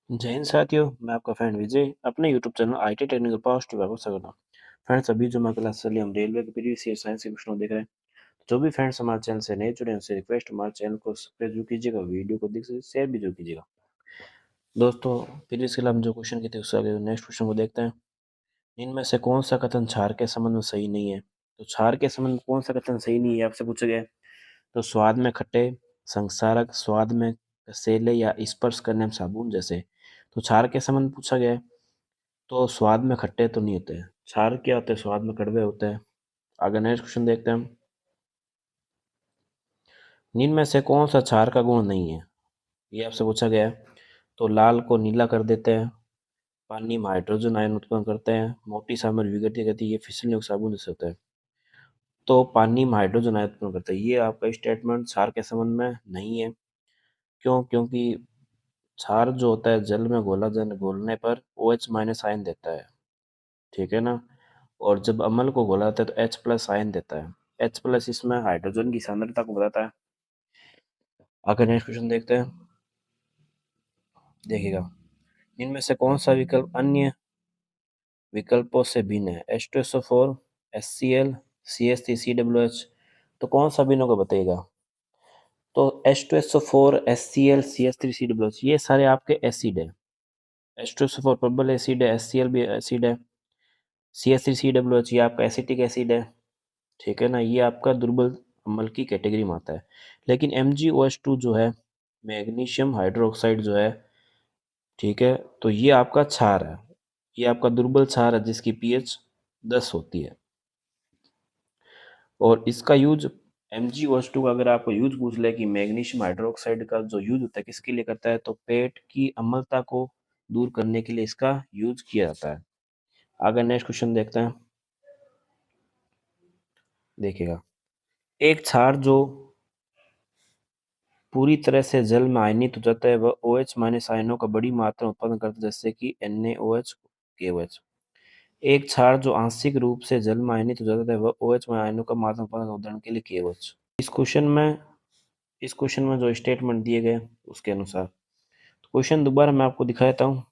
जय हिंद साथियों, मैं आपका फ्रेंड विजय अपने YouTube channel IT technical positive आपको स्वागत है। फ्रेंड्स, अभी जो मैं क्लास चली हम रेलवे के प्रीवियस ईयर साइंस के क्वेश्चन देख रहे हैं। जो भी फ्रेंड्स हमारे चैनल से नए जुड़े हैं उनसे रिक्वेस्ट हमारे चैनल को सब्सक्राइब जरूर कीजिएगा, वीडियो को देख शेयर भी जरूर कीजिएगा। दोस्तों, प्रीवियस हम जो क्वेश्चन किए थे उससे आगे नेक्स्ट क्वेश्चन को देखते हैं। इनमें से कौन सा कथन क्षार के संबंध में सही नहीं है? तो क्षार के संबंध में कौन सा कथन सही नहीं है आपसे पूछा गया है। तो स्वाद में खट्टे, संसारक, स्वाद में कसेले या स्पर्श करने में साबुन जैसे। तो क्षार के संबंध में पूछा गया है, तो स्वाद में खट्टे तो नहीं होते हैं। क्षार क्या होते हैं? स्वाद में कड़वे होते हैं। आगे नेक्स्ट क्वेश्चन देखते हैं हम। निम्न में से कौन सा क्षार का गुण नहीं है? ये आपसे पूछा गया है। तो लाल को नीला कर देते हैं, पानी में हाइड्रोजन आयन उत्पन्न करते हैं, मोटी सामग्री विघटित करती है, ये फिसलने योग्य साबुन जैसे होता है। तो पानी में हाइड्रोजन आयन उत्पन्न करता है, ये आपका स्टेटमेंट क्षार के संबंध में नहीं है। क्यों? क्योंकि क्षार जो होता है जल में घोलने पर OH माइनस आयन देता है, ठीक है ना। और जब अम्ल को घोला जाता है तो H प्लस आयन देता है। H प्लस इसमें हाइड्रोजन की सांद्रता को बताता है। आगे नेक्स्ट क्वेश्चन देखते हैं, देखिएगा। इनमें से कौन सा विकल्प अन्य विकल्पों से भिन्न है? H2SO4, HCl, CH3, COOH। तो कौन सा भिन्न होगा बताइएगा। तो H2SO4, HCl, CH3, COOH ये सारे आपके एसिड है। H2SO4 प्रबल एसिड है, HCl भी एसिड है, CH3, COOH ये आपका एसिटिक एसिड है, ठीक है ना। ये आपका दुर्बल अम्ल की कैटेगरी में आता है। लेकिन MgOH2 जो है, मैग्नीशियम हाइड्रोक्साइड जो है, ठीक है, तो ये आपका क्षार है। ये आपका दुर्बल क्षार है जिसकी pH 10 होती है। और इसका यूज MgOH2 का अगर आपको यूज पूछ ले कि मैग्नीशियम हाइड्रोक्साइड का जो यूज होता है किसके लिए करता है, तो पेट की अम्लता को दूर करने के लिए इसका यूज किया जाता है। आगे नेक्स्ट क्वेश्चन देखते हैं, देखिएगा। एक क्षार जो पूरी तरह से जल में आयनित हो जाता है वह OH माइनस आयनों का बड़ी मात्रा में उत्पादन करता है, जैसे कि NaOH, KOH। एक क्षार जो आंशिक रूप से जल में आयनित हो जाता है वह OH में आयनों का मात्रा उत्पादन करता है, उदाहरण के लिए KOH। इस क्वेश्चन में जो स्टेटमेंट दिए गए उसके अनुसार, तो क्वेश्चन दोबारा मैं आपको दिखा देता हूँ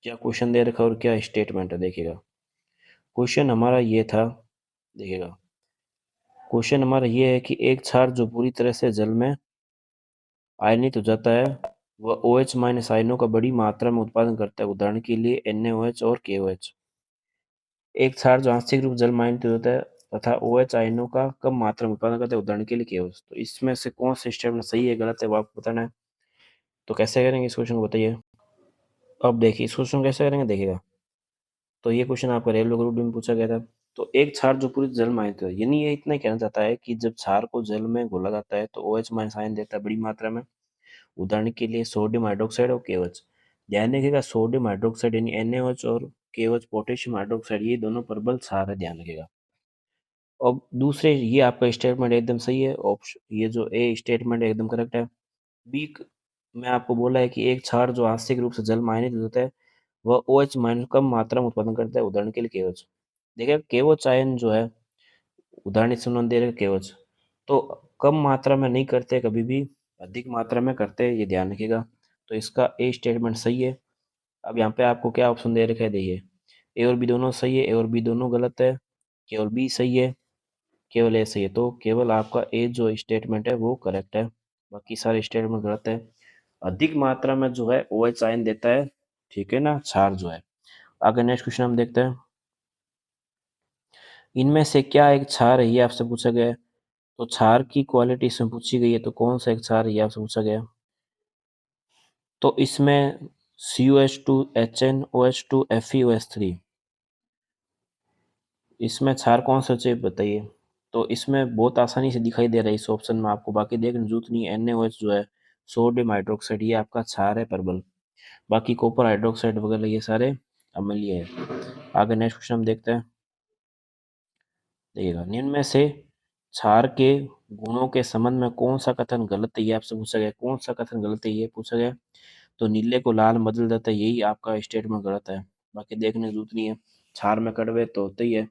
क्या क्वेश्चन दे रखा है और क्या स्टेटमेंट है। देखिएगा, क्वेश्चन हमारा ये था, देखिएगा, क्वेश्चन हमारा ये है कि एक क्षार जो पूरी तरह से जल में आयनित हो जाता है वह OH माइनस आयनों का बड़ी मात्रा में उत्पादन करता है, उदाहरण के लिए NaOH और KOH। एक क्षार जो आंशिक रूप जल में आयनित होता है तथा OH आयनों का कम मात्रा में उत्पादन करता है, उदाहरण के लिए KOH। तो इसमें से कौन सा स्टेटमेंट सही है गलत है वो आपको बताना है। तो कैसे करेंगे इस क्वेश्चन को बताइए। अब देखिए इस क्वेश्चन कैसे करेंगे, देखिएगा। तो ये क्वेश्चन आपका रेलवे ग्रुप डी में पूछा गया था। तो एक क्षार जो पूरी जल में आयनित है, यानी ये इतना ही कहना चाहता है कि जब क्षार को जल में घोला जाता है तो OH माइनस आयन देता है बड़ी मात्रा में, उदाहरण के लिए सोडियम हाइड्रोक्साइड और KOH। ध्यान रखिएगा, सोडियम हाइड्रोक्साइड यानी NaOH और KOH पोटेशियम हाइड्रोक्साइड ये दोनों प्रबल क्षार है, ध्यान रखिएगा। अब दूसरे ये आपका स्टेटमेंट एकदम सही है, ऑप्शन ये जो ए स्टेटमेंट एकदम करेक्ट है। बी में आपको बोला है कि एक क्षार जो आंशिक रूप से जल में आयनित होता है वह OH माइनस कम मात्रा में उत्पादन करता है, उदाहरण के लिए KOH। देखिए KOH आयन जो है, उदाहरण इस उन्होंने दे रखा KOH, तो कम मात्रा में नहीं करते, कभी भी अधिक मात्रा में करते हैं, ये ध्यान रखिएगा। तो इसका ए स्टेटमेंट सही है। अब यहाँ पे आपको क्या ऑप्शन दे रखा है, देखिए ए और बी दोनों सही है, ए और बी दोनों गलत है, केवल बी सही है, केवल ए सही है। तो केवल आपका ए जो स्टेटमेंट है वो करेक्ट है, बाकी सारे स्टेटमेंट गलत है। अधिक मात्रा में जो है OH आयन देता है, ठीक है ना, क्षार जो है। आगे नेक्स्ट क्वेश्चन हम देखते हैं, इनमें से क्या एक क्षार है, ये आपसे पूछा गया है। तो क्षार की क्वालिटी इसमें पूछी गई है, तो कौन सा एक क्षार है ये आपसे पूछा गया। तो इसमें CuH2, HNOH2, FeOH3, इसमें क्षार कौन सा चाहिए बताइए। तो इसमें बहुत आसानी से दिखाई दे रहा है इस ऑप्शन में आपको, बाकी देखने की जरूरत नहीं है। NaOH जो है, सोडियम हाइड्रोक्साइड, ये आपका क्षार है प्रबल। बाकी कॉपर हाइड्रोक्साइड वगैरह ये सारे अम्लीय है। आगे नेक्स्ट क्वेश्चन हम देखते हैं, देखिएगा। निम्न में से क्षार के गुणों के संबंध में कौन सा कथन गलत है, ये आपसे पूछा गया। कौन सा कथन गलत है ये पूछा गया। तो नीले को लाल में बदल देता है, यही आपका स्टेटमेंट गलत है, बाकी देखने की जरूरत नहीं है। क्षार में कड़वे तो होते ही है,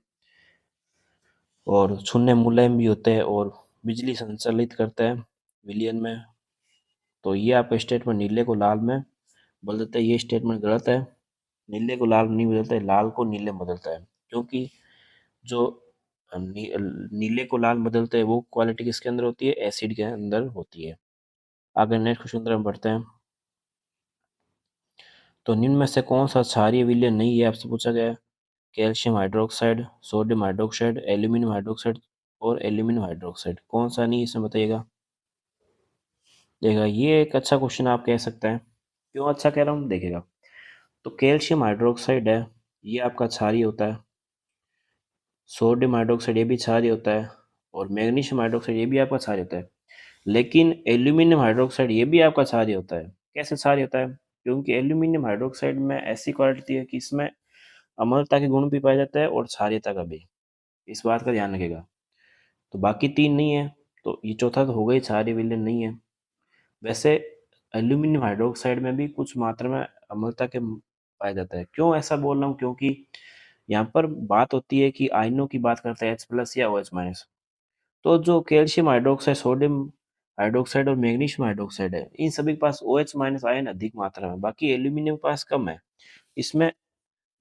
और छूने मुलायम भी होते हैं, और बिजली संचालित करते हैं विलियन में। तो ये आपका स्टेटमेंट नीले को लाल में बोल देता है ये स्टेटमेंट गलत है, नीले को लाल नहीं बदलता है, लाल को नीले में बदलता है, क्योंकि जो नीले को लाल बदलते हैं वो क्वालिटी किसके अंदर होती है, एसिड के अंदर होती है। आगे नेक्स्ट क्वेश्चन तरफ बढ़ते हैं। तो निम्न में से कौन सा क्षारीय विलयन नहीं है, आपसे पूछा गया है। Calcium hydroxide, sodium hydroxide, aluminium hydroxide और एल्यूमिनियम हाइड्रोक्साइड, कौन सा नहीं इसमें बताइएगा। देखिएगा ये एक अच्छा क्वेश्चन आप कह सकते हैं। क्यों अच्छा कह रहा हूँ, देखिएगा। तो कैल्शियम हाइड्रोक्साइड है, ये आपका क्षारीय होता है। सोडियम हाइड्रोक्साइड ये भी क्षारीय होता है। और मैग्नीशियम हाइड्रोक्साइड ये भी आपका क्षारीय होता है। लेकिन एल्यूमिनियम हाइड्रोक्साइड ये भी आपका क्षारीय होता है। कैसे क्षारीय होता है, क्योंकि एल्यूमिनियम हाइड्रोक्साइड में ऐसी क्वालिटी है कि इसमें अम्लता के गुण भी पाया जाता है और क्षारीयता का भी। इस बात का ध्यान रखिएगा। तो बाकी तीन नहीं है, तो ये चौथा तो हो गई, क्षारीय विलयन नहीं है। वैसे एल्यूमिनियम हाइड्रोक्साइड में भी कुछ मात्रा में अम्लता के पाया जाता है। क्यों ऐसा बोल रहा हूँ, क्योंकि यहाँ पर बात होती है कि आयनों की बात करते हैं, H+ या OH-। तो जो कैल्शियम हाइड्रोक्साइड, सोडियम हाइड्रोक्साइड और मैग्नीशियम हाइड्रोक्साइड है, इन सभी के पास OH- आयन अधिक मात्रा में, बाकी एल्यूमिनियम के पास कम है। इसमें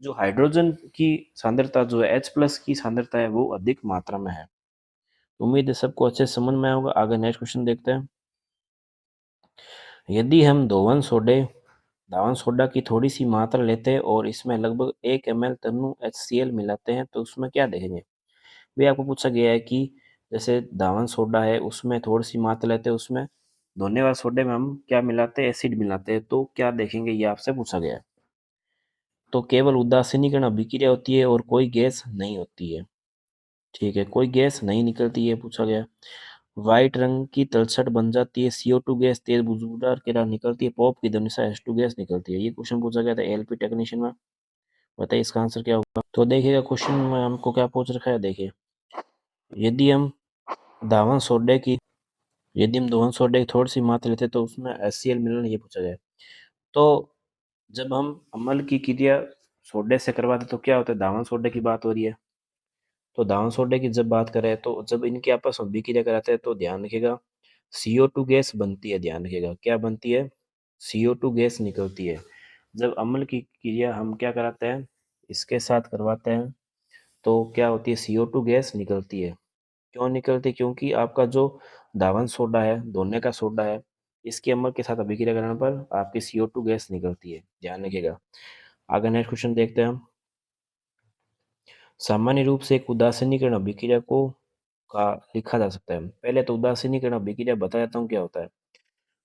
जो हाइड्रोजन की सांद्रता जो है, H+ की सांद्रता है, वो अधिक मात्रा में है। उम्मीद है सबको अच्छे से समझ में आया होगा। आगे नेक्स्ट क्वेश्चन देखते हैं। यदि हम धावन सोडा की थोड़ी सी मात्रा लेते हैं और इसमें लगभग 1 ml तनु HCl मिलाते हैं तो उसमें क्या देखेंगे। भी आपको पूछा गया है कि जैसे धावन सोडा है उसमें थोड़ी सी मात्रा लेते हैं, उसमें धोने वाले सोडे में हम क्या मिलाते हैं, एसिड मिलाते हैं, तो क्या देखेंगे, ये आपसे पूछा गया है। तो केवल उदासीनीकरण अभिक्रिया होती है और कोई गैस नहीं होती है। ठीक है, कोई गैस नहीं निकलती है, पूछा गया। व्हाइट रंग की तलछट बन जाती है, CO2 गैस तेज बुझाकर के राह निकलती है, पॉप की ध्वनि से H2 गैस निकलती है। ये क्वेश्चन पूछा गया था LP टेक्नीशियन में। बताइए इसका आंसर क्या होगा। तो देखिएगा क्वेश्चन में हमको क्या पूछ रखा है, देखिए। यदि हम धावन सोडे की यदि हम धावन सोडे की थोड़ी सी मात्रा लेते हैं तो उसमें HCl मिलना, ये पूछा गया है। तो जब हम अम्ल की क्रिया सोडे से करवाते तो क्या होता है, धावन सोडे की बात हो रही है। तो धावन सोडे की जब बात करें तो जब इनकी आपस में अभिक्रिया कराते हैं तो ध्यान रखिएगा CO2 गैस बनती है। ध्यान रखिएगा क्या बनती है, CO2 गैस निकलती है। जब अम्ल की क्रिया हम क्या कराते हैं, इसके साथ करवाते हैं, तो क्या होती है, CO2 गैस निकलती है। क्यों निकलती है, क्योंकि आपका जो धावन सोडा है, धोने का सोडा है, इसके अम्ल के साथ अभिक्रिया करने पर आपकी CO2 गैस निकलती है। ध्यान रखिएगा। आगे नेक्स्ट क्वेश्चन देखते हैं हम। सामान्य रूप से एक उदासीनीकरण अभिक्रिया को का लिखा जा सकता है। पहले तो उदासीनीकरण अभिक्रिया बता देता हूँ क्या होता है।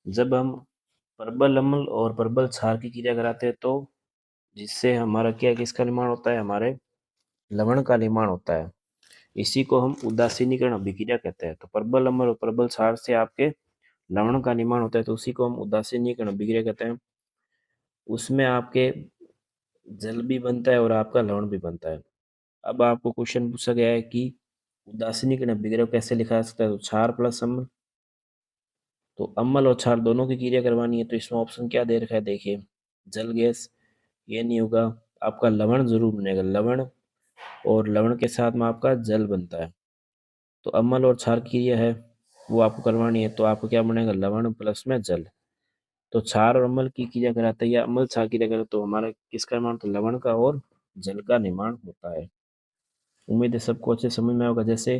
जब हम प्रबल अम्ल और प्रबल क्षार की क्रिया कराते हैं तो जिससे हमारा क्या किसका निर्माण होता है, हमारे लवण का निर्माण होता है। इसी को हम उदासीनीकरण अभिक्रिया कहते हैं। तो प्रबल अम्ल और प्रबल क्षार से आपके लवण का निर्माण होता है, तो उसी को हम उदासीनीकरण अभिक्रिया कहते हैं। उसमें आपके जल भी बनता है और आपका लवण भी बनता है। अब आपको क्वेश्चन पूछा गया है कि उदासीनीकरण अभिक्रिया को कैसे लिखा जा सकता है, तो क्षार प्लस अम्ल। तो अम्ल और क्षार दोनों की क्रिया करवानी है, तो इसमें ऑप्शन क्या दे रखा है, देखिए। जल गैस, ये नहीं होगा। आपका लवण जरूर बनेगा, लवण, और लवण के साथ में आपका जल बनता है। तो अम्ल और क्षार की क्रिया है, वो आपको करवानी है, तो आपको क्या बनेगा, लवण प्लस में जल। तो क्षार और अम्ल की क्रिया कराते हैं या अम्ल क्षार की क्रिया कराते तो हमारा किसका निर्माण, तो लवण का और जल का निर्माण होता है। उम्मीद है सबको अच्छे समझ में होगा। जैसे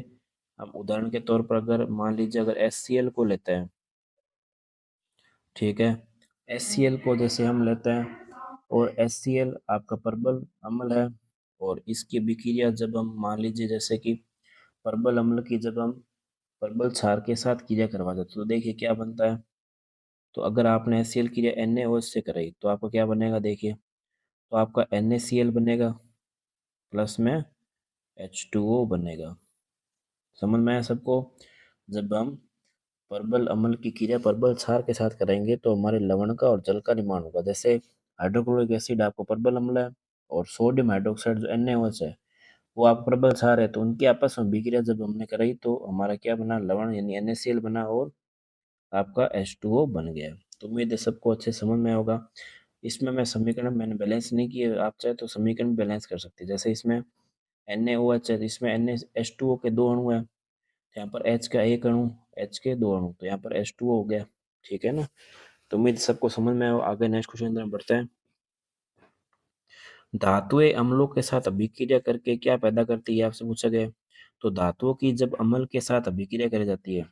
हम उदाहरण के तौर पर अगर मान लीजिए अगर HCl को लेते हैं, ठीक है, HCl को जैसे हम लेते हैं और HCl आपका प्रबल अम्ल है, और इसकी अभिक्रिया जब हम मान लीजिए जैसे कि प्रबल अम्ल की जब हम प्रबल क्षार के साथ क्रिया करवा देते तो देखिए क्या बनता है। तो अगर आपने HCl क्रिया NaOH से कराई तो आपका क्या बनेगा, देखिए। तो आपका NaCl बनेगा प्लस में H2O बनेगा। समझ में आया सबको। जब हम परबल अम्ल की क्रिया परबल क्षार के साथ करेंगे तो हमारे लवण का और जल का निर्माण होगा। जैसे हाइड्रोक्लोरिक एसिड आपको परबल अम्ल है, और सोडियम हाइड्रोक्साइड जो NaOH है वो आप प्रबल क्षार है, तो उनकी आपस में अभिक्रिया जब हमने कराई तो हमारा क्या बना, लवण यानी NaCl बना, और आपका H2O बन गया। तो उम्मीद है सबको अच्छे समझ में होगा। इसमें मैं समीकरण मैंने बैलेंस नहीं किए, आप चाहे तो समीकरण बैलेंस कर सकते हैं। जैसे इसमें NaOH है, इसमें H2O के दो अणु है, यहाँ पर H का एक अणु, H के दो अणु, तो यहाँ पर H2O हो गया। ठीक है ना। तो उम्मीद है सबको समझ में आया। आगे नेक्स्ट क्वेश्चन में बढ़ते हैं। धातुएं अम्लों के साथ अभिक्रिया करके क्या पैदा करती है, आपसे पूछा गया है। तो धातुओं की जब अम्ल के साथ अभिक्रिया करी जाती है,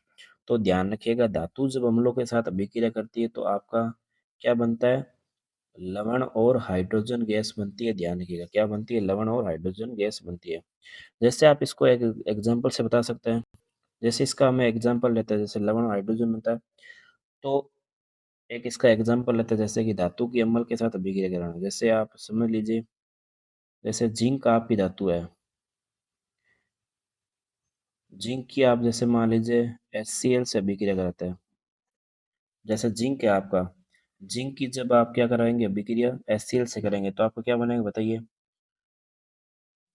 तो ध्यान रखिएगा, धातु जब अम्लों के साथ अभिक्रिया करती है तो आपका क्या बनता है, लवण और हाइड्रोजन गैस बनती है। ध्यान रखिएगा, क्या बनती है, लवण और हाइड्रोजन गैस बनती है। जैसे आप इसको एक एग्जाम्पल से बता सकते हैं। जैसे इसका हमें एग्जाम्पल लेते हैं, जैसे लवण और हाइड्रोजन बनता है, तो एक इसका एग्जाम्पल लेते हैं, जैसे कि धातु की अम्ल के साथ अभिक्रिया कराना। जैसे आप समझ लीजिए, जैसे जिंक आपकी धातु है, जिंक की आप जैसे मान लीजिए HCl से अभिक्रिया कराते हैं। जैसे जिंक है आपका, जिंक की जब आप क्या कराएंगे अभिक्रिया HCl से करेंगे, तो आपको क्या बनेगा बताइए।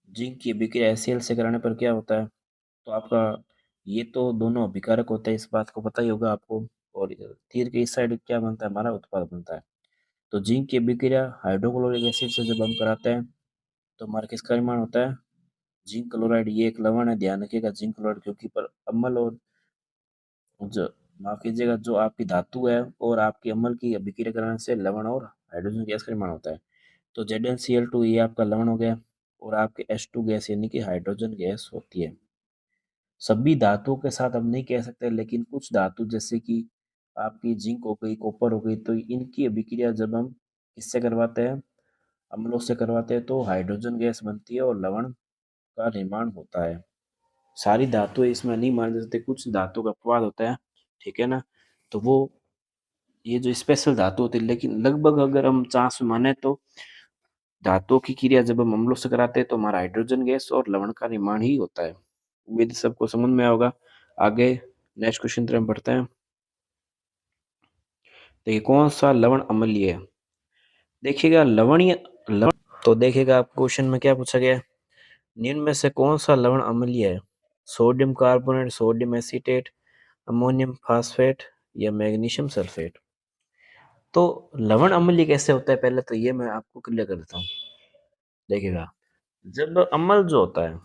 जिंक की अभिक्रिया HCl से कराने पर क्या होता है, तो आपका ये तो दोनों अभिकारक होते हैं, इस बात को पता ही होगा आपको। और तीर के इस साइड क्या बनता है, हमारा उत्पाद बनता है। तो जिंक की अभिक्रिया हाइड्रोक्लोरिक एसिड से जब हम कराते हैं, तो हमारा किसका निर्माण होता है, जिंक क्लोराइड। ये एक लवण है, ध्यान रखिएगा, जिंक क्लोराइड, क्योंकि पर अम्ल और जो माफ कीजिएगा, जो आपकी धातु है और आपकी अम्ल की अभिक्रिया कराने से लवण और हाइड्रोजन गैस का निर्माण होता है। तो ZnCl2 ये आपका लवण हो गया, और आपके H2 गैस यानी कि हाइड्रोजन गैस होती है। सभी धातुओं के साथ हम नहीं कह सकते, लेकिन कुछ धातु जैसे कि आपकी जिंक हो गई, कॉपर हो गई, तो इनकी अभिक्रिया जब हम किससे करवाते हैं, अम्लों से करवाते हैं, तो हाइड्रोजन गैस बनती है और लवण का निर्माण होता है। सारी धातुएं इसमें नहीं मानी जाती, कुछ धातु का अपवाद होता है, ठीक है ना। तो वो ये जो स्पेशल धातु होती है, लेकिन लगभग अगर हम चांस में माने तो धातुओं की क्रिया जब हम अम्लों से कराते हैं, तो हमारा हाइड्रोजन गैस और लवण का निर्माण ही होता है। उम्मीद है सबको समझ में आया होगा। आगे नेक्स्ट क्वेश्चन तरफ बढ़ते हैं। देखिए, कौन सा लवण अम्लीय है। देखिएगा लवणीय लवण, तो देखिएगा आप क्वेश्चन में क्या पूछा गया है, निम्न में से कौन सा लवण अम्लीय है, sodium carbonate, sodium acetate, ammonium phosphate या मैग्नीशियम सल्फेट। तो लवण अम्लीय कैसे होता है, पहले तो ये मैं आपको क्लियर कर देता हूँ। देखिएगा, जब अम्ल जो होता है,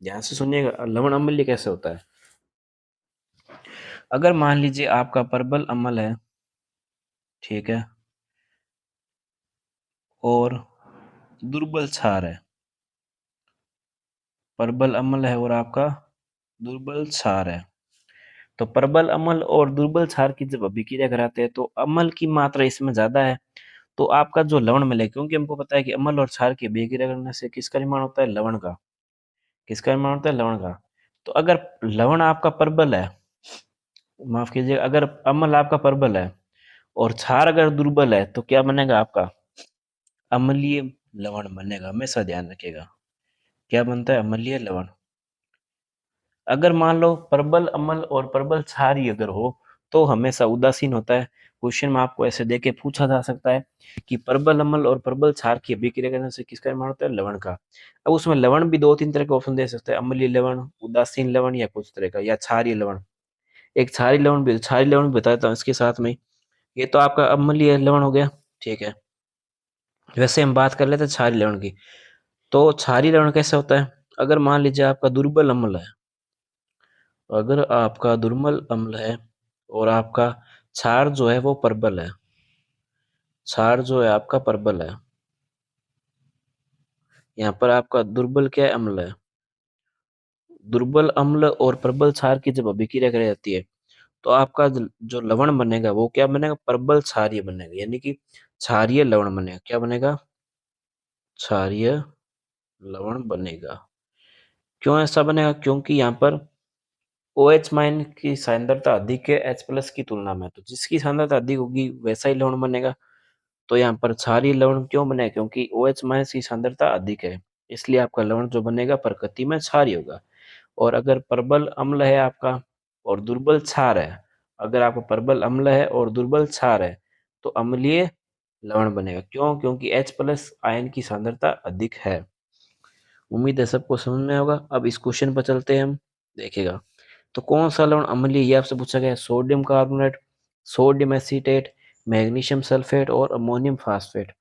ध्यान से सुनिएगा, लवण अम्लीय कैसे होता है। अगर मान लीजिए आपका प्रबल अम्ल है, ठीक है, और दुर्बल क्षार है, प्रबल अम्ल है और आपका दुर्बल क्षार है, तो प्रबल अम्ल और दुर्बल क्षार की जब अभिक्रिया कराते हैं, तो अम्ल की मात्रा इसमें ज्यादा है, तो आपका जो लवण मिलेगा, क्योंकि हमको पता है कि अम्ल और क्षार की अभिक्रिया करने से किसका निर्माण होता है, लवण का। किसका निर्माण होता है, लवण का। तो अगर लवण आपका प्रबल है, माफ कीजिए, अगर अम्ल आपका प्रबल है और क्षार अगर दुर्बल है, तो क्या बनेगा आपका, अम्लीय लवण बनेगा। हमेशा ध्यान रखिएगा, क्या बनता है, अम्लीय लवण। अगर मान लो प्रबल अम्ल और प्रबल क्षार अगर हो, तो हमेशा उदासीन होता है। क्वेश्चन में आपको ऐसे देके पूछा जा सकता है कि प्रबल अम्ल और प्रबल क्षार की अभिक्रिया करने से किसका निर्माण होता है, लवण का। अब उसमें लवण भी दो तीन तरह के ऑप्शन दे सकते हैं, अम्लीय लवण, उदासीन लवण, या कुछ तरह का, या क्षारीय लवण। एक क्षारीय लवण भी बताता हूँ इसके साथ में। ये तो आपका अम्लीय लवण हो गया, ठीक है। वैसे हम बात कर लेते हैं क्षारीय लवण की। तो क्षारीय लवण कैसे होता है, अगर मान लीजिए आपका दुर्बल अम्ल है, अगर आपका दुर्बल अम्ल है और आपका क्षार जो है वो प्रबल है, क्षार जो है आपका प्रबल है, यहाँ पर आपका दुर्बल क्या है, अम्ल है। दुर्बल अम्ल और प्रबल क्षार की जब अभिक्रिया कराई जाती है, तो आपका जो लवण बनेगा वो क्या बनेगा, प्रबल क्षारीय बनेगा, यानी कि क्षारीय लवण बनेगा। क्या बनेगा, क्षारीय लवण बनेगा। क्यों ऐसा बनेगा, क्योंकि यहाँ पर OH माइन की सांद्रता अधिक है H प्लस की तुलना में, तो जिसकी सांद्रता अधिक होगी वैसा ही लवण बनेगा। तो यहाँ पर क्षारीय लवण क्यों बने, क्योंकि OH माइनस की सांद्रता अधिक है, इसलिए आपका लवण जो बनेगा प्रकृति में क्षारीय होगा। और अगर प्रबल अम्ल है आपका और दुर्बल क्षार है, अगर आपका प्रबल अम्ल है और दुर्बल क्षार है, तो अम्लीय लवण बनेगा। क्यों, क्योंकि H प्लस आयन की सांद्रता अधिक है। उम्मीद है सबको समझ में होगा। अब इस क्वेश्चन पर चलते हैं हम। देखिएगा, तो कौन सा लवण अम्लीय, ये आपसे पूछा गया है, sodium carbonate, sodium acetate, magnesium sulphate और अमोनियम फास्फेट।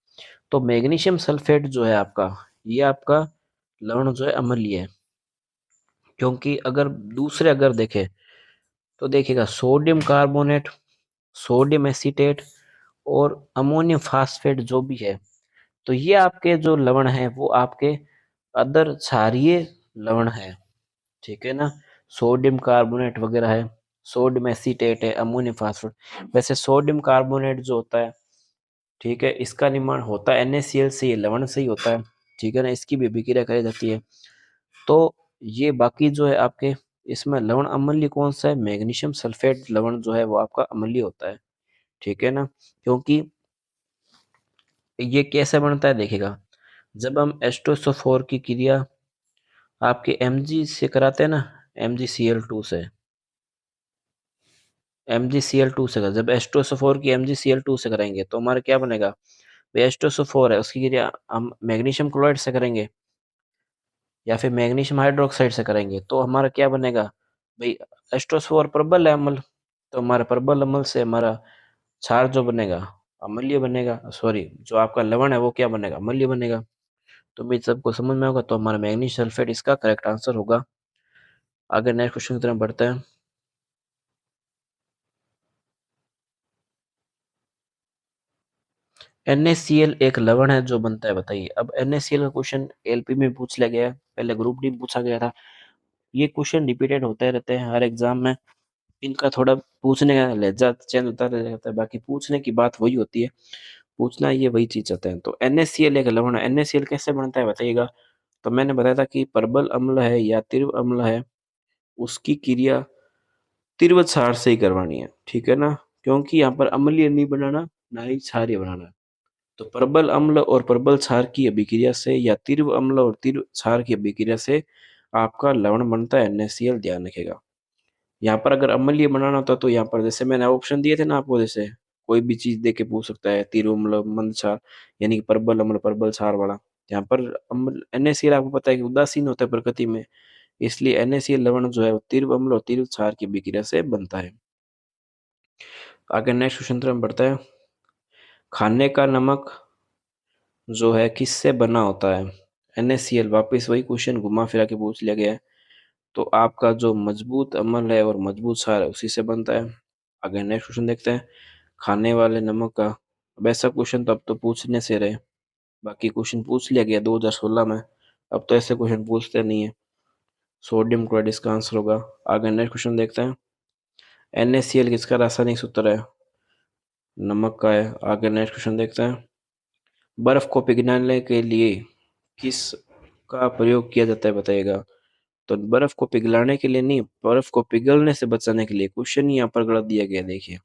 तो मैग्नीशियम सल्फेट जो है आपका, ये आपका लवण जो है अम्लीय है, क्योंकि अगर दूसरे अगर देखें, तो देखिएगा सोडियम कार्बोनेट, सोडियम एसीटेट, और अमोनियम फास्फेट जो भी है, तो ये आपके जो लवण है वो आपके अदर क्षारीय लवण है, ठीक है ना। सोडियम कार्बोनेट वगैरह है, सोडियम एसीटेट है, अमोनियम फास्फेट। वैसे सोडियम कार्बोनेट जो होता है, ठीक है, इसका निर्माण होता है NaCl से, ये लवण से ही होता है, ठीक है ना। इसकी भी अभिक्रिया करी जाती है। तो ये बाकी जो है आपके, इसमें लवण अम्लीय कौन सा है, मैग्नीशियम सल्फेट लवण जो है वो आपका अम्लीय होता है, ठीक है ना। क्योंकि ये कैसे बनता है देखिएगा, जब हम H2SO4 की क्रिया आपके Mg से कराते हैं ना, MgCl2 से, MgCl2 से जब H2SO4 की MgCl2 से करेंगे तो हमारा क्या बनेगा भाई, H2SO4 है उसकी क्रिया हम मैग्नीशियम क्लोराइड से करेंगे या फिर मैग्नीशियम हाइड्रोक्साइड से करेंगे तो हमारा क्या बनेगा भाई, H2SO4 प्रबल है अम्ल, तो हमारे प्रबल अम्ल से हमारा क्षार जो बनेगा अम्लीय बनेगा, सॉरी जो आपका लवण है वो क्या बनेगा, अम्लीय बनेगा। तो भाई सबको समझ में होगा, तो हमारा मैग्नीशियम सल्फेट इसका करेक्ट आंसर होगा। आगे नेक्स्ट क्वेश्चन की तरफ बढ़ते हैं। NaCl एक लवण है जो बनता है, बताइए। अब NaCl का क्वेश्चन LP में पूछ लिया गया है, पहले ग्रुप डी में पूछा गया था। ये क्वेश्चन रिपीटेड होते रहते हैं हर एग्जाम में, इनका थोड़ा पूछने का लहजा चेंज होता रहता है, बाकी पूछने की बात वही होती है, पूछना ये वही चीज चाहते हैं। तो NaCl एक लवण है, NaCl कैसे बनता है बताइएगा। तो मैंने बताया था कि प्रबल अम्ल है या तीव्र अम्ल है, उसकी क्रिया तीव्र क्षार से ही करवानी है, ठीक है ना। क्योंकि यहाँ पर अम्लीय नहीं बनाना, ना ही क्षारीय बनाना है। तो प्रबल अम्ल और प्रबल क्षार की अभिक्रिया से या तीव्र अम्ल और तीव्र क्षार की अभिक्रिया से आपका लवण बनता है NaCl, ध्यान रखिएगा। यहाँ पर अगर अम्लीय बनाना होता तो यहाँ पर जैसे मैंने ऑप्शन दिए थे ना आपको, जैसे कोई भी चीज दे के पूछ सकता है, तीव्र अम्ल मंद क्षार, यानी कि प्रबल अम्ल प्रबल क्षार वाला। यहाँ पर अम्ल NaCl आपको पता है कि उदासीन होता है प्रकृति में, इसलिए NaCl लवण जो है वो तीव्र अम्ल और तीव्र क्षार की अभिक्रिया से बनता है। आगे नेक्स्ट क्वेश्चन तरफ बढ़ता है। खाने का नमक जो है किससे बना होता है, NaCl, वापस वही क्वेश्चन घुमा फिरा के पूछ लिया गया है। तो आपका जो मजबूत अम्ल है और मजबूत क्षार है उसी से बनता है। आगे नेक्स्ट क्वेश्चन देखते हैं। खाने वाले नमक का, अब ऐसा क्वेश्चन तो अब तो पूछने से रहे, बाकी क्वेश्चन पूछ लिया गया 2016 में, अब तो ऐसे क्वेश्चन पूछते नहीं है। सोडियम क्लोराइड इसका आंसर होगा। आगे नेक्स्ट क्वेश्चन देखते हैं। NaCl किसका रासायनिक सूत्र है, नमक का है। आगे नेक्स्ट क्वेश्चन देखते हैं। बर्फ को पिघलाने के लिए किस का प्रयोग किया जाता है बताइएगा। तो बर्फ को पिघलाने के लिए नहीं, बर्फ को पिघलने से बचाने के लिए, क्वेश्चन ही यहाँ पर गलत दिया गया, देखिए।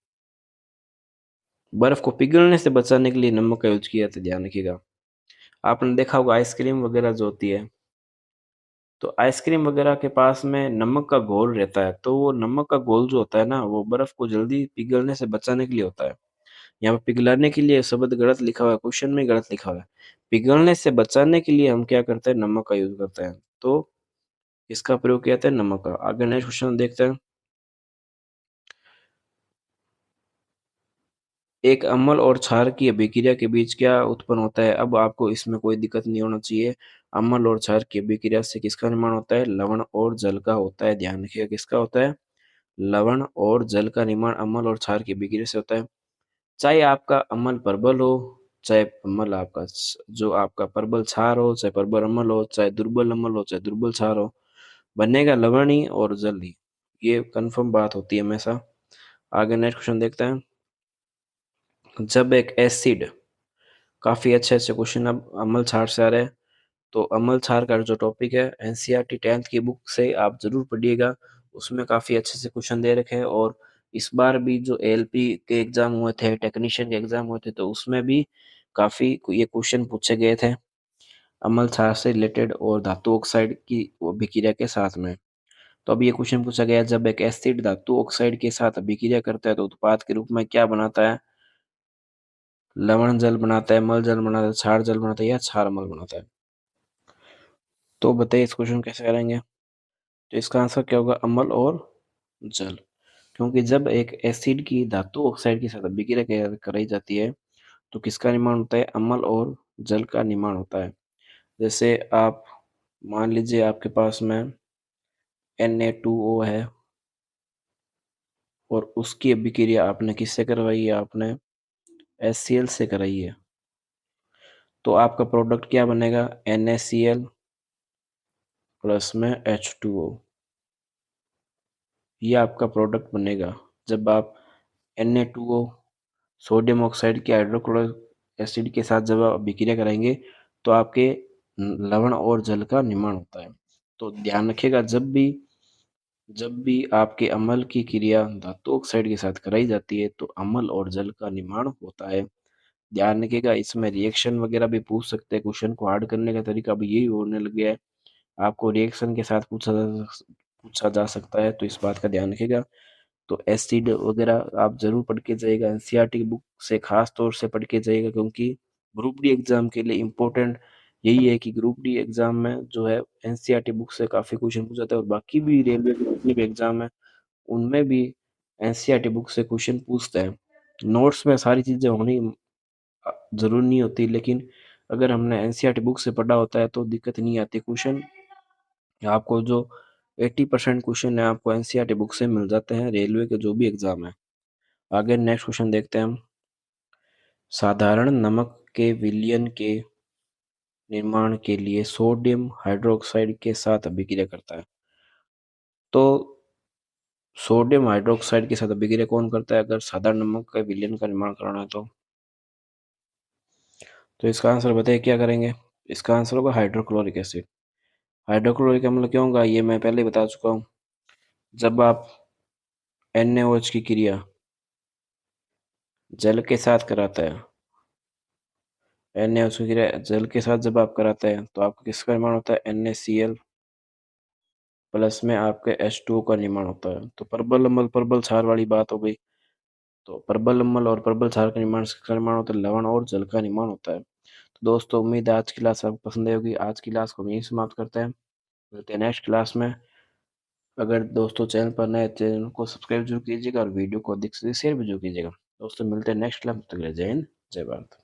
बर्फ को पिघलने से बचाने के लिए नमक का यूज किया, तो ध्यान रखिएगा। आपने देखा होगा आइसक्रीम वगैरह जो होती है, तो आइसक्रीम वगैरह के पास में नमक का घोल रहता है, तो वो नमक का घोल जो होता है ना, वो बर्फ को जल्दी पिघलने से बचाने के लिए होता है। यहाँ पे पिघलाने के लिए शब्द गलत लिखा हुआ है, क्वेश्चन में गलत लिखा हुआ है। पिघलने से बचाने के लिए हम क्या करते हैं, नमक का यूज करते हैं। तो इसका प्रयोग किया जाता है नमक का। आगे नेक्स्ट क्वेश्चन देखते हैं। एक अम्ल और क्षार की अभिक्रिया के बीच क्या उत्पन्न होता है। अब आपको इसमें कोई दिक्कत नहीं होना चाहिए। अम्ल और क्षार की अभिक्रिया से किसका निर्माण होता है, लवण और जल का होता है। ध्यान रखिएगा किसका होता है, लवण और जल का निर्माण अम्ल और क्षार की अभिक्रिया से होता है। चाहे आपका अम्ल प्रबल हो, चाहे अम्ल आपका जो आपका प्रबल क्षार हो, चाहे प्रबल अम्ल हो, चाहे दुर्बल अम्ल हो, चाहे दुर्बल क्षार हो, बनेगा लवण ही और जल ही। ये कंफर्म बात होती है हमेशा। आगे नेक्स्ट क्वेश्चन देखते हैं। जब एक एसिड, काफी अच्छे अच्छे क्वेश्चन अब अमल छाड़ से आ रहे हैं। तो अमल छाड़ का जो टॉपिक है NCERT 10th की बुक से आप जरूर पढ़िएगा, उसमें काफी अच्छे से क्वेश्चन दे रखे हैं। और इस बार भी जो ALP के एग्जाम हुए थे, टेक्नीशियन के एग्जाम हुए थे, तो उसमें भी काफी ये क्वेश्चन पूछे गए थे अमल छाड़ से रिलेटेड और धातु ऑक्साइड की अभिक्रिया के साथ में। तो अब ये क्वेश्चन पूछा गया, जब एक एसिड धातु ऑक्साइड के साथ अभिक्रिया करता है तो उत्पाद के रूप में क्या बनाता है, लवण जल बनाता है, मल जल बनाता है, क्षार जल बनाता है या क्षार अम्ल बनाता है। तो बताइए इस क्वेश्चन कैसे करेंगे। तो इसका आंसर क्या होगा, अम्ल और जल। क्योंकि जब एक एसिड की धातु ऑक्साइड के साथ अभिक्रिया कराई जाती है तो किसका निर्माण होता है, अम्ल और जल का निर्माण होता है। जैसे आप मान लीजिए आपके पास में Na2O है और उसकी अभिक्रिया आपने किससे करवाई है, आपने HCl से कराइए तो आपका प्रोडक्ट क्या बनेगा, NaCl प्लस में H2O। ये आपका प्रोडक्ट बनेगा जब आप Na2O सोडियम ऑक्साइड के हाइड्रोक्लोरिक एसिड के साथ जब आप अभिक्रिया कराएंगे तो आपके लवण और जल का निर्माण होता है। तो ध्यान रखिएगा, जब भी आपके अम्ल की क्रिया धातु ऑक्साइड के साथ कराई जाती है तो अम्ल और जल का निर्माण होता है। ध्यान रखिएगा, इसमें रिएक्शन वगैरह भी पूछ सकते हैं। क्वेश्चन को हार्ड करने का तरीका भी यही होने लग गया है, आपको रिएक्शन के साथ पूछा जा सकता है, तो इस बात का ध्यान रखिएगा। तो एसिड वगैरह आप जरूर पढ़ के जाइएगा, एनसीईआरटी की बुक से खास तौर से पढ़ के जाइएगा, क्योंकि ग्रुप डी एग्जाम के लिए इम्पोर्टेंट यही है कि ग्रुप डी एग्जाम में जो है एनसीईआरटी बुक से काफी क्वेश्चन पूछा जाता है, और बाकी भी रेलवे के जितने भी एग्जाम है उनमें भी एनसीईआरटी बुक से क्वेश्चन पूछते हैं। नोट्स में सारी चीजें होनी जरूरी नहीं होती, लेकिन अगर हमने एनसीईआरटी बुक से पढ़ा होता है तो दिक्कत नहीं आती। क्वेश्चन आपको जो 80% क्वेश्चन है आपको एनसीईआरटी बुक से मिल जाते हैं रेलवे के जो भी एग्जाम है। आगे नेक्स्ट क्वेश्चन देखते हैं हम। साधारण नमक के विलयन के निर्माण के लिए सोडियम हाइड्रोक्साइड के साथ अभिक्रिया करता है। तो सोडियम हाइड्रोक्साइड के साथ अभिक्रिया कौन करता है अगर साधारण नमक के विलयन का निर्माण कराना है तो इसका आंसर बताइए क्या करेंगे। इसका आंसर होगा हाइड्रोक्लोरिक एसिड। हाइड्रोक्लोरिक अम्ल क्यों होगा ये मैं पहले ही बता चुका हूँ। जब आप NaOH की क्रिया जल के साथ कराता है, NaOH की क्रिया जल के साथ जब आप कराते हैं तो आपका किसका निर्माण होता है, NaCl प्लस में आपके H2O का निर्माण होता है। तो प्रबल अम्ल प्रबल क्षार वाली बात हो गई। तो प्रबल अम्ल और प्रबल क्षार का निर्माण किसका निर्माण होता है, लवण और जल का निर्माण होता है। तो दोस्तों उम्मीद है आज की क्लास आपको पसंद आई होगी। आज की क्लास को हम यहीं समाप्त करते हैं, मिलते हैं नेक्स्ट क्लास में। अगर दोस्तों चैनल पर नए, चैनल को सब्सक्राइब जरूर कीजिएगा और वीडियो को अधिक से अधिक शेयर भी जरूर कीजिएगा। दोस्तों मिलते हैं नेक्स्ट क्लास में, तब तक के लिए जय हिंद जय भारत।